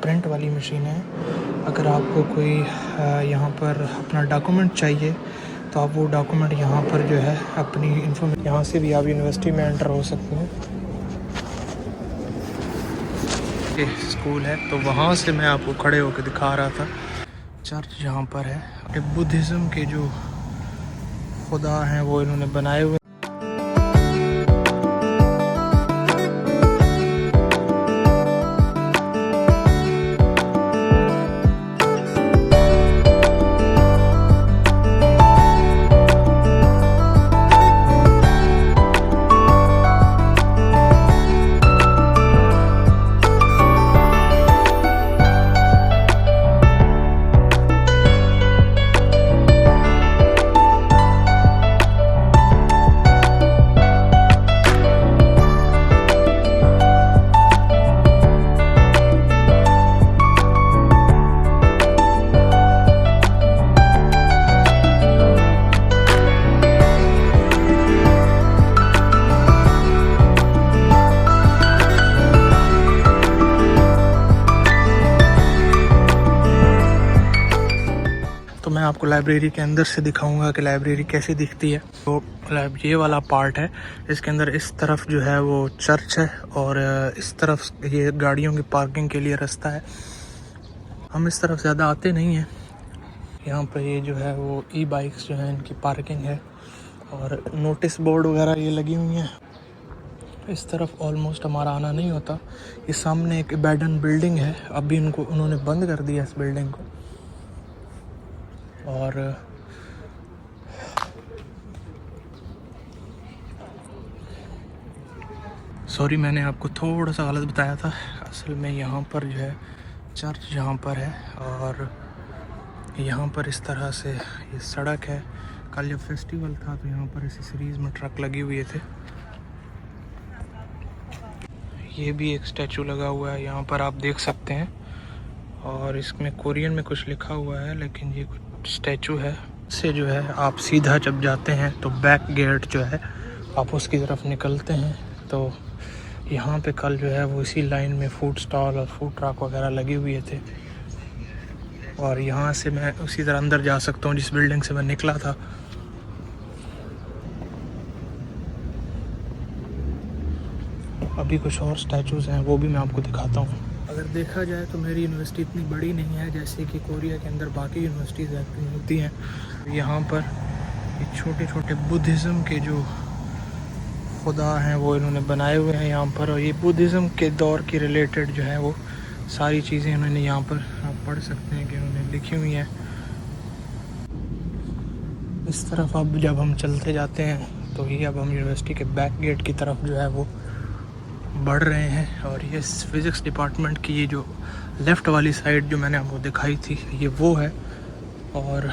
Print वाली machine है। अगर आपको कोई यहाँ पर अपना डॉक्यूमेंट चाहिए तो आप वो डॉक्यूमेंट यहाँ पर जो है अपनी इन्फॉर्मेशन, यहाँ से भी आप यूनिवर्सिटी में एंटर हो सकते हैं। ये स्कूल है तो वहाँ से मैं आपको खड़े होकर दिखा रहा था चर्च जहाँ पर है। बुद्धिज़्म के जो खुदा हैं वो इन्होंने बनाए हुए। तो मैं आपको लाइब्रेरी के अंदर से दिखाऊंगा कि लाइब्रेरी कैसी दिखती है। तो ये वाला पार्ट है, इसके अंदर इस तरफ जो है वो चर्च है और इस तरफ ये गाड़ियों की पार्किंग के लिए रास्ता है। हम इस तरफ ज़्यादा आते नहीं हैं। यहाँ पर ये जो है वो ई बाइक्स जो है इनकी पार्किंग है और नोटिस बोर्ड वगैरह ये लगी हुई हैं। इस तरफ ऑलमोस्ट हमारा आना नहीं होता। ये सामने एक अबैंडन बिल्डिंग है, अभी उन्होंने बंद कर दिया इस बिल्डिंग को। और सॉरी, मैंने आपको थोड़ा सा गलत बताया था। असल में यहाँ पर जो है चर्च जहाँ पर है और यहाँ पर इस तरह से ये सड़क है। कल जब फेस्टिवल था तो यहाँ पर इसी सीरीज़ में ट्रक लगे हुए थे। ये भी एक स्टैचू लगा हुआ है यहाँ पर, आप देख सकते हैं। और इसमें कोरियन में कुछ लिखा हुआ है लेकिन ये कुछ स्टैचू है। से जो है आप सीधा जब जाते हैं तो बैक गेट जो है आप उसकी तरफ निकलते हैं तो यहाँ पे कल जो है वो इसी लाइन में फूड स्टॉल और फूड ट्रक वगैरह लगे हुए थे। और यहाँ से मैं उसी तरह अंदर जा सकता हूँ जिस बिल्डिंग से मैं निकला था। अभी कुछ और स्टैचूज़ हैं वो भी मैं आपको दिखाता हूँ। अगर देखा जाए तो मेरी यूनिवर्सिटी इतनी बड़ी नहीं है जैसे कि कोरिया के अंदर बाकी यूनिवर्सिटीज़ होती हैं। यहाँ पर ये छोटे छोटे बुद्धिज़्म के जो खुदा हैं वो इन्होंने बनाए हुए हैं यहाँ पर। और ये बुद्धिज़्म के दौर के रिलेटेड जो है वो सारी चीज़ें इन्होंने यहाँ पर आप पढ़ सकते हैं कि उन्होंने लिखी हुई हैं। इस तरफ अब जब हम चलते जाते हैं तो ये अब हम यूनिवर्सिटी के बैक गेट की तरफ जो है वो बढ़ रहे हैं। और ये फिज़िक्स डिपार्टमेंट की ये जो लेफ़्ट वाली साइड जो मैंने आपको दिखाई थी ये वो है। और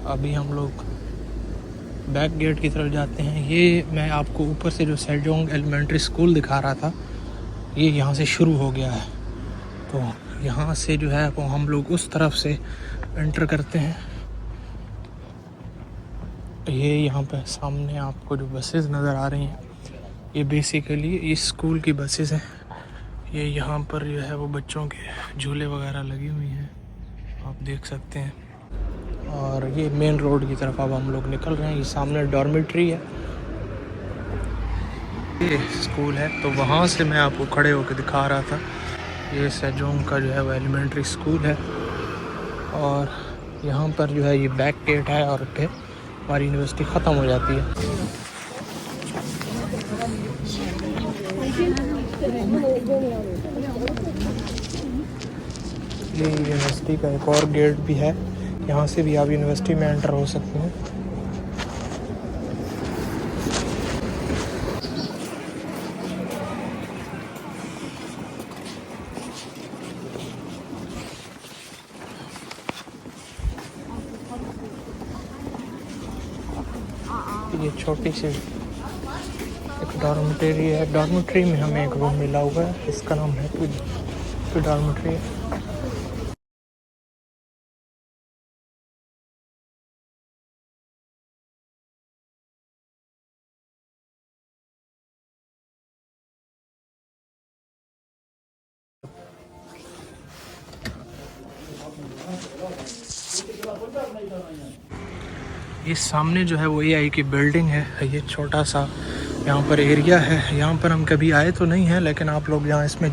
अभी हम लोग बैक गेट की तरफ जाते हैं। ये मैं आपको ऊपर से जो सेजोंग एलिमेंट्री स्कूल दिखा रहा था ये यहाँ से शुरू हो गया है। तो यहाँ से जो है वो हम लोग उस तरफ से एंटर करते हैं। ये यहाँ पे सामने आपको जो बसेस नज़र आ रही हैं ये बेसिकली इस स्कूल की बसेस हैं। ये यहाँ पर जो है वो बच्चों के झूले वगैरह लगी हुई हैं, आप देख सकते हैं। और ये मेन रोड की तरफ अब हम लोग निकल रहे हैं। ये सामने डॉर्मेट्री है, ये स्कूल है तो वहाँ से मैं आपको खड़े होकर दिखा रहा था। ये सेजोंग का जो है वो एलिमेंट्री स्कूल है और यहाँ पर जो है ये बैक गेट है और फिर हमारी यूनिवर्सिटी ख़त्म हो जाती है। ये यूनिवर्सिटी का एक और गेट भी है, यहाँ से भी आप यूनिवर्सिटी में एंटर हो सकते हैं। ये छोटी सी एक डॉर्मेटरी है। डॉर्मेटरी में हमें एक रूम मिला हुआ है, इसका नाम है टू डॉर्मेटरी। ये सामने जो है वो एआई की बिल्डिंग है। ये छोटा सा यहाँ पर एरिया है। यहाँ पर हम कभी आए तो नहीं हैं, लेकिन आप लोग यहाँ इसमें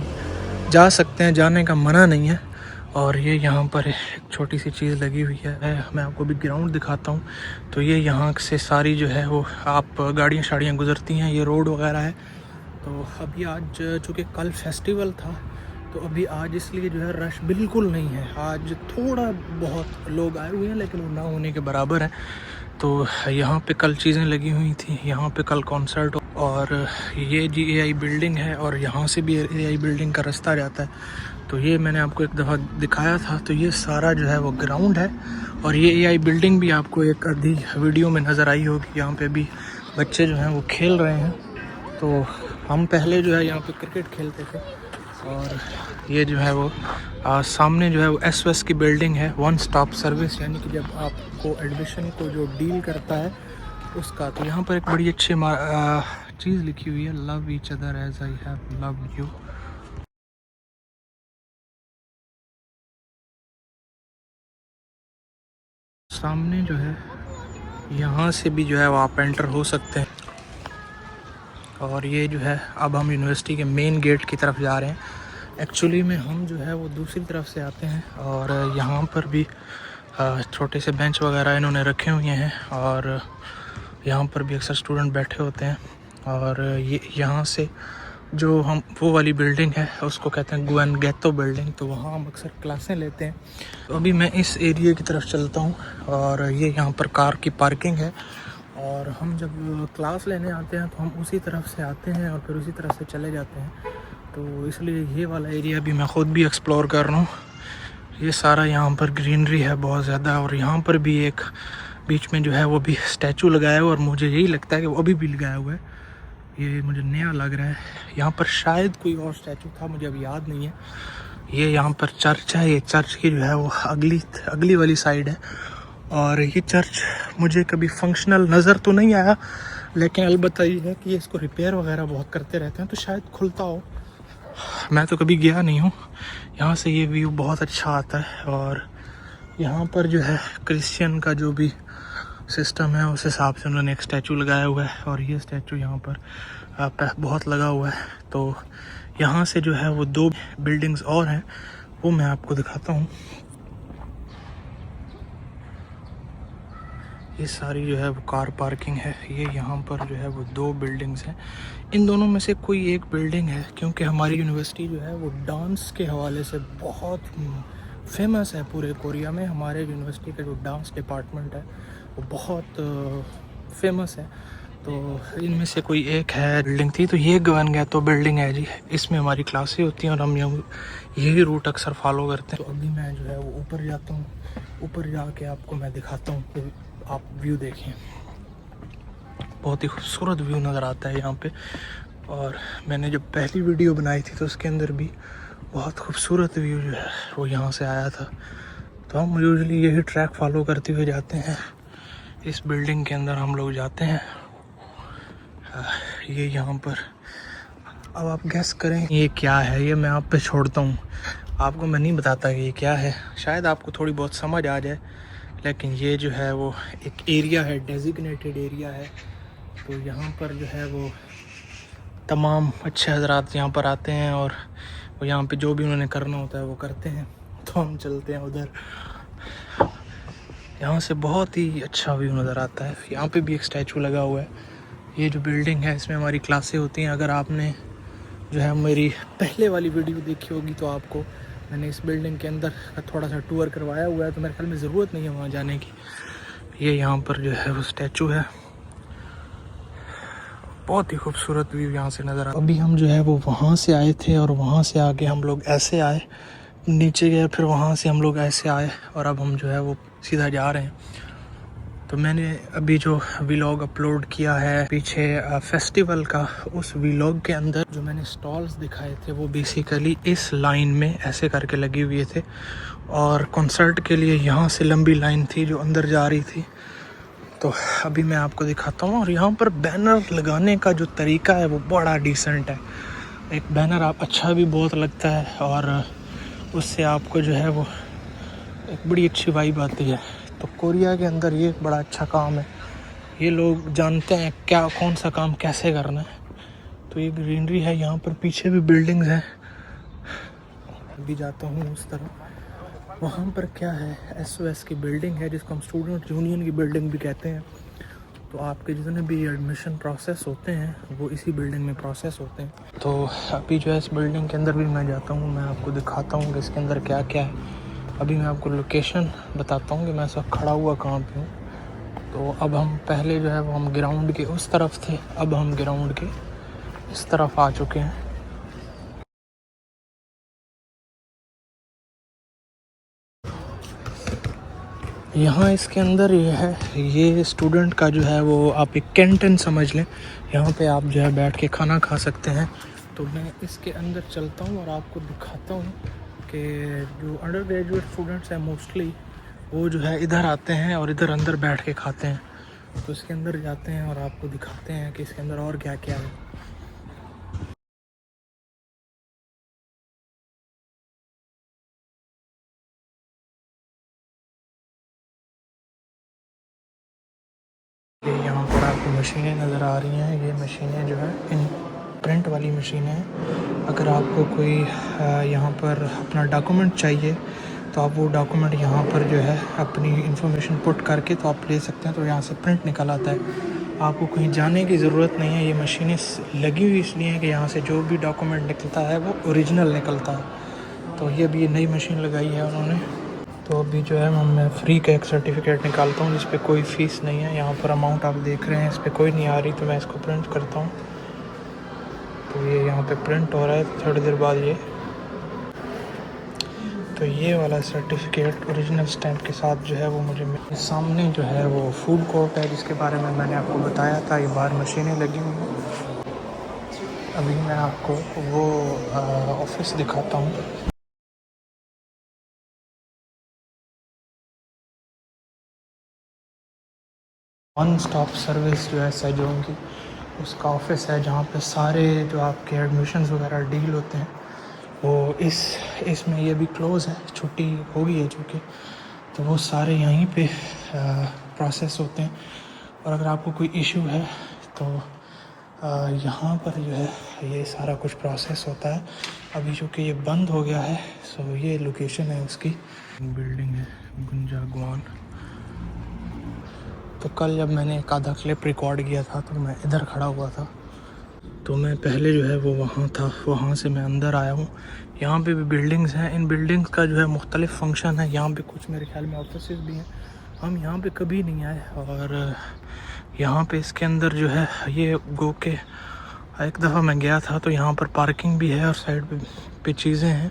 जा सकते हैं, जाने का मना नहीं है। और ये यहाँ पर एक छोटी सी चीज़ लगी हुई है। मैं आपको भी ग्राउंड दिखाता हूँ। तो ये यहाँ से सारी जो है वो आप गाड़ियाँ शाड़ियाँ गुजरती हैं, ये रोड वगैरह है। तो अभी आज चूँकि कल फेस्टिवल था, तो अभी आज इसलिए जो है रश बिल्कुल नहीं है। आज थोड़ा बहुत लोग आए हुए हैं, लेकिन वो ना होने के बराबर है। तो यहाँ पे कल चीज़ें लगी हुई थी, यहाँ पे कल कॉन्सर्ट। और ये जी एआई बिल्डिंग है, और यहाँ से भी एआई बिल्डिंग का रास्ता जाता है। तो ये मैंने आपको एक दफ़ा दिखाया था। तो ये सारा जो है वो ग्राउंड है, और ये एआई बिल्डिंग भी आपको एक आधी वीडियो में नज़र आई होगी। यहाँ पे भी बच्चे जो हैं वो खेल रहे हैं। तो हम पहले जो है यहाँ पे क्रिकेट खेलते थे। और ये जो है वो सामने जो है वो एसओएस की बिल्डिंग है, वन स्टॉप सर्विस, यानी कि जब आपको एडमिशन को जो डील करता है उसका। तो यहाँ पर एक बड़ी अच्छी चीज़ लिखी हुई है, love each other as I have loved you. सामने जो है यहाँ से भी जो है वो आप एंटर हो सकते हैं। और ये जो है अब हम यूनिवर्सिटी के मेन गेट की तरफ जा रहे हैं। एक्चुअली में हम जो है वो दूसरी तरफ से आते हैं। और यहाँ पर भी छोटे से बेंच वगैरह इन्होंने रखे हुए हैं, और यहाँ पर भी अक्सर स्टूडेंट बैठे होते हैं। और ये यहाँ से जो हम वो वाली बिल्डिंग है उसको कहते हैं गुएन गैतो बिल्डिंग। तो वहाँ हम अक्सर क्लासें लेते हैं। तो अभी मैं इस एरिया की तरफ चलता हूँ, और ये यहाँ पर कार की पार्किंग है। और हम जब क्लास लेने आते हैं तो हम उसी तरफ से आते हैं और फिर उसी तरफ से चले जाते हैं। तो इसलिए ये वाला एरिया भी मैं ख़ुद भी एक्सप्लोर कर रहा हूँ। ये सारा यहाँ पर ग्रीनरी है बहुत ज़्यादा। और यहाँ पर भी एक बीच में जो है वो भी स्टैचू लगाया हुआ है, और मुझे यही लगता है कि वो अभी भी लगाया हुआ है। ये मुझे नया लग रहा है। यहाँ पर शायद कोई और स्टैचू था, मुझे अभी याद नहीं है। ये यहाँ पर चर्च है। ये चर्च की जो है वो अगली वाली साइड है। और ये चर्च मुझे कभी फंक्शनल नज़र तो नहीं आया, लेकिन अलबत्ता ये है कि इसको रिपेयर वगैरह बहुत करते रहते हैं, तो शायद खुलता हो। मैं तो कभी गया नहीं हूँ। यहाँ से ये व्यू बहुत अच्छा आता है। और यहाँ पर जो है क्रिश्चियन का जो भी सिस्टम है उस हिसाब से उन्होंने एक स्टैचू लगाया हुआ है। और ये स्टैचू यहाँ पर बहुत लगा हुआ है। तो यहाँ से जो है वो 2 बिल्डिंग्स और हैं, वो मैं आपको दिखाता हूँ। ये सारी जो है वो कार पार्किंग है। ये यहाँ पर जो है वो 2 बिल्डिंग्स हैं। इन दोनों में से कोई एक बिल्डिंग है, क्योंकि हमारी यूनिवर्सिटी जो है वो डांस के हवाले से बहुत फेमस है पूरे कोरिया में। हमारे यूनिवर्सिटी का जो डांस डिपार्टमेंट है वो बहुत फेमस है। तो इनमें से कोई एक है बिल्डिंग थी। तो ये गवन गया तो बिल्डिंग है जी, इसमें हमारी क्लासें होती हैं और हम यही रूट अक्सर फॉलो करते हैं। तो अभी मैं जो है वो ऊपर जाता हूँ। ऊपर जाके आपको मैं दिखाता हूँ कि आप व्यू देखें। बहुत ही खूबसूरत व्यू नज़र आता है यहाँ पे। और मैंने जब पहली वीडियो बनाई थी तो उसके अंदर भी बहुत खूबसूरत व्यू जो है वो यहाँ से आया था। तो हम यूजुअली यही ट्रैक फॉलो करते हुए जाते हैं। इस बिल्डिंग के अंदर हम लोग जाते हैं। ये यहाँ पर अब आप गेस करें ये क्या है। ये मैं आप पे छोड़ता हूँ, आपको मैं नहीं बताता कि ये क्या है। शायद आपको थोड़ी बहुत समझ आ जाए, लेकिन ये जो है वो एक एरिया है, डेजिग्नेटेड एरिया है। तो यहाँ पर जो है वो तमाम अच्छे हजरात यहाँ पर आते हैं, और वो यहाँ पे जो भी उन्होंने करना होता है वो करते हैं। तो हम चलते हैं उधर। यहाँ से बहुत ही अच्छा व्यू नज़र आता है। यहाँ पे भी एक स्टैचू लगा हुआ है। ये जो बिल्डिंग है इसमें हमारी क्लासें होती हैं। अगर आपने जो है मेरी पहले वाली वीडियो देखी होगी तो आपको मैंने इस बिल्डिंग के अंदर का थोड़ा सा टूर करवाया हुआ है, तो मेरे ख्याल में ज़रूरत नहीं है वहाँ जाने की। ये यहाँ पर जो है वो स्टैचू है। बहुत ही खूबसूरत व्यू यहाँ से नज़र आ। अभी हम जो है वो वहाँ से आए थे, और वहाँ से आके हम लोग ऐसे आए, नीचे गए, फिर वहाँ से हम लोग ऐसे आए, और अब हम जो है वो सीधा जा रहे हैं। तो मैंने अभी जो व्लॉग अपलोड किया है पीछे फेस्टिवल का, उस व्लॉग के अंदर जो मैंने स्टॉल्स दिखाए थे वो बेसिकली इस लाइन में ऐसे करके लगे हुए थे। और कॉन्सर्ट के लिए यहाँ से लंबी लाइन थी जो अंदर जा रही थी। तो अभी मैं आपको दिखाता हूँ। और यहाँ पर बैनर लगाने का जो तरीका है वो बड़ा डिसेंट है। एक बैनर आप अच्छा भी बहुत लगता है, और उससे आपको जो है वो एक बड़ी अच्छी वाइब आती है। तो कोरिया के अंदर ये बड़ा अच्छा काम है, ये लोग जानते हैं क्या कौन सा काम कैसे करना है। तो ये ग्रीनरी है, यहाँ पर पीछे भी बिल्डिंग्स हैं। अभी जाता हूँ उस तरफ, वहाँ पर क्या है, SOS की बिल्डिंग है जिसको हम स्टूडेंट यूनियन की बिल्डिंग भी कहते हैं। तो आपके जितने भी एडमिशन प्रोसेस होते हैं वो इसी बिल्डिंग में प्रोसेस होते हैं। तो अभी जो है इस बिल्डिंग के अंदर भी मैं जाता हूँ, मैं आपको दिखाता हूँ कि इसके अंदर क्या क्या है। अभी मैं आपको लोकेशन बताता हूँ कि मैं इस वक्त खड़ा हुआ कहाँ पे हूँ। तो अब हम पहले जो है वो हम ग्राउंड के उस तरफ थे, अब हम ग्राउंड के इस तरफ आ चुके हैं। यहाँ इसके अंदर ये है, ये स्टूडेंट का जो है वो आप एक कैंटीन समझ लें, यहाँ पे आप जो है बैठ के खाना खा सकते हैं। तो मैं इसके अंदर चलता हूँ और आपको दिखाता हूँ कि जो अंडर ग्रेजुएट स्टूडेंट्स हैं मोस्टली वो जो है इधर आते हैं और इधर अंदर बैठ के खाते हैं। तो इसके अंदर जाते हैं और आपको दिखाते हैं कि इसके अंदर और क्या क्या है। ये यहाँ पर आपको मशीनें नज़र आ रही हैं, ये मशीनें जो है इन प्रिंट वाली मशीनें हैं। अगर आपको कोई यहाँ पर अपना डॉक्यूमेंट चाहिए तो आप वो डॉक्यूमेंट यहाँ पर जो है अपनी इंफॉर्मेशन पुट करके तो आप ले सकते हैं। तो यहाँ से प्रिंट निकल आता है, आपको कहीं जाने की ज़रूरत नहीं है। ये मशीनें लगी हुई इसलिए हैं कि यहाँ से जो भी डॉक्यूमेंट निकलता है वो ओरिजिनल निकलता है। तो ये भी ये नई मशीन लगाई है उन्होंने। तो अभी जो है मैं फ्री का एक सर्टिफिकेट निकालता हूँ जिस पे कोई फ़ीस नहीं है। यहाँ पर अमाउंट आप देख रहे हैं, इस पर कोई नहीं आ रही, तो मैं इसको प्रिंट करता हूँ। तो ये यहाँ पे प्रिंट हो रहा है, थोड़ी देर बाद ये, तो ये वाला सर्टिफिकेट ओरिजिनल स्टैम्प के साथ जो है वो मुझे सामने जो है वो फूड कोर्ट है जिसके बारे में मैंने आपको बताया था। ये बाहर मशीनें लगी हुई हैं। अभी मैं आपको वो ऑफिस दिखाता हूँ। वन स्टॉप सर्विस जो है सेजोंग की, उसका ऑफिस है जहाँ पे सारे जो आपके एडमिशन्स वगैरह डील होते हैं वो इसमें ये भी क्लोज़ है, छुट्टी हो गई है चूँकि, तो वो सारे यहीं पे प्रोसेस होते हैं। और अगर आपको कोई इशू है तो यहाँ पर जो है ये सारा कुछ प्रोसेस होता है। अभी चूँकि ये बंद हो गया है, सो ये लोकेशन है उसकी। बिल्डिंग है गुंजागवान। तो कल जब मैंने एक आधा क्लिप रिकॉर्ड किया था तो मैं इधर खड़ा हुआ था, तो मैं पहले जो है वो वहाँ था, वहाँ से मैं अंदर आया हूँ। यहाँ पे भी बिल्डिंग्स हैं, इन बिल्डिंग्स का जो है मुख्तलिफ फंक्शन है। यहाँ पे कुछ मेरे ख्याल में ऑफिस भी हैं, हम यहाँ पे कभी नहीं आए। और यहाँ पे इसके अंदर जो है ये गो के एक दफ़ा मैं गया था तो यहाँ पर पार्किंग भी है और साइड पे चीज़ें हैं।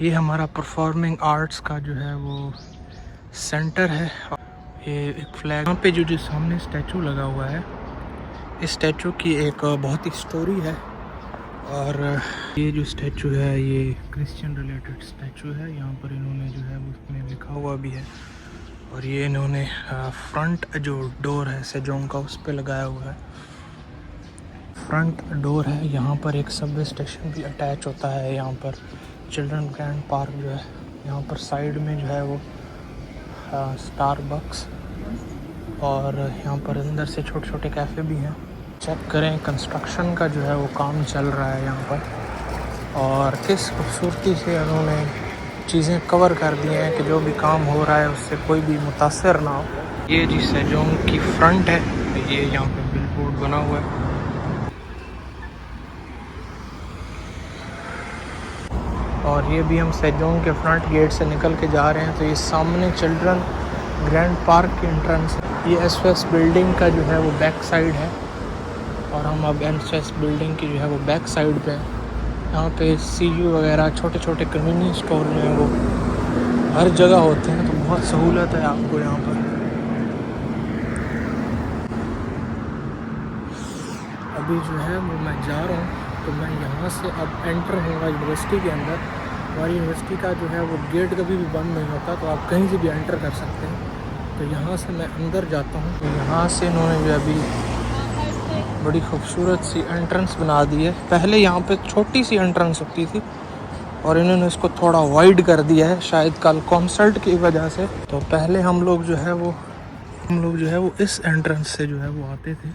ये हमारा परफॉर्मिंग आर्ट्स का जो है वो सेंटर है। ये एक फ्लैग, यहाँ पे जो सामने स्टैचू लगा हुआ है, इस स्टैचू की एक बहुत ही स्टोरी है। और ये जो स्टैचू है ये क्रिश्चियन रिलेटेड स्टैचू है। यहाँ पर इन्होंने जो है उसमें लिखा हुआ भी है। और ये इन्होंने फ्रंट जो डोर है सेजोंग का उस पर लगाया हुआ है, फ्रंट डोर है। यहाँ पर एक सबवे स्टेशन भी अटैच होता है। यहाँ पर चिल्ड्रन ग्रैंड पार्क जो है, यहाँ पर साइड में जो है वो स्टारबक्स, और यहाँ पर अंदर से छोटे छोटे कैफ़े भी हैं। चेक करें कंस्ट्रक्शन का जो है वो काम चल रहा है यहाँ पर, और किस खूबसूरती से उन्होंने चीज़ें कवर कर दी हैं कि जो भी काम हो रहा है उससे कोई भी मुतासर ना हो। ये जी सेजोंग की फ्रंट है, ये यहाँ पे बिलबोर्ड बना हुआ है। और ये भी हम सेजोंग के फ्रंट गेट से निकल के जा रहे हैं। तो ये सामने चिल्ड्रन ग्रैंड पार्क की एंट्रेंस है। ये SOS बिल्डिंग का जो है वो बैक साइड है, और हम अब SOS बिल्डिंग की जो है वो बैक साइड पे हैं। यहाँ पे CU वगैरह छोटे छोटे कन्वीनियंस स्टोर जो हैं वो हर जगह होते हैं, तो बहुत सहूलत है आपको यहाँ पर। अभी जो है वो मैं जा रहा हूँ, तो मैं यहाँ से अब एंटर होऊंगा यूनिवर्सिटी के अंदर। हमारी यूनिवर्सिटी का जो है वो गेट कभी भी बंद नहीं होता, तो आप कहीं से भी एंटर कर सकते हैं। तो यहाँ से मैं अंदर जाता हूँ। तो यहाँ से इन्होंने जो अभी बड़ी खूबसूरत सी एंट्रेंस बना दी है। पहले यहाँ पे छोटी सी एंट्रेंस होती थी और इन्होंने इसको थोड़ा वाइड कर दिया है, शायद कल कॉन्सर्ट की वजह से। तो पहले हम लोग जो है वो इस एंट्रेंस से जो है वो आते थे।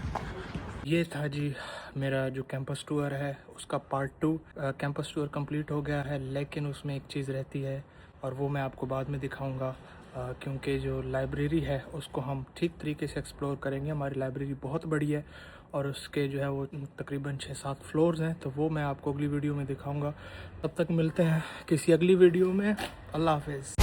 ये था जी मेरा जो कैंपस टूर है उसका पार्ट 2। कैंपस टूर कंप्लीट हो गया है, लेकिन उसमें एक चीज़ रहती है और वो मैं आपको बाद में दिखाऊंगा, क्योंकि जो लाइब्रेरी है उसको हम ठीक तरीके से एक्सप्लोर करेंगे। हमारी लाइब्रेरी बहुत बड़ी है और उसके जो है वो तकरीबन 6-7 फ्लोर्स हैं, तो वो मैं आपको अगली वीडियो में दिखाऊंगा। तब तक मिलते हैं किसी अगली वीडियो में। अल्लाह हाफिज़।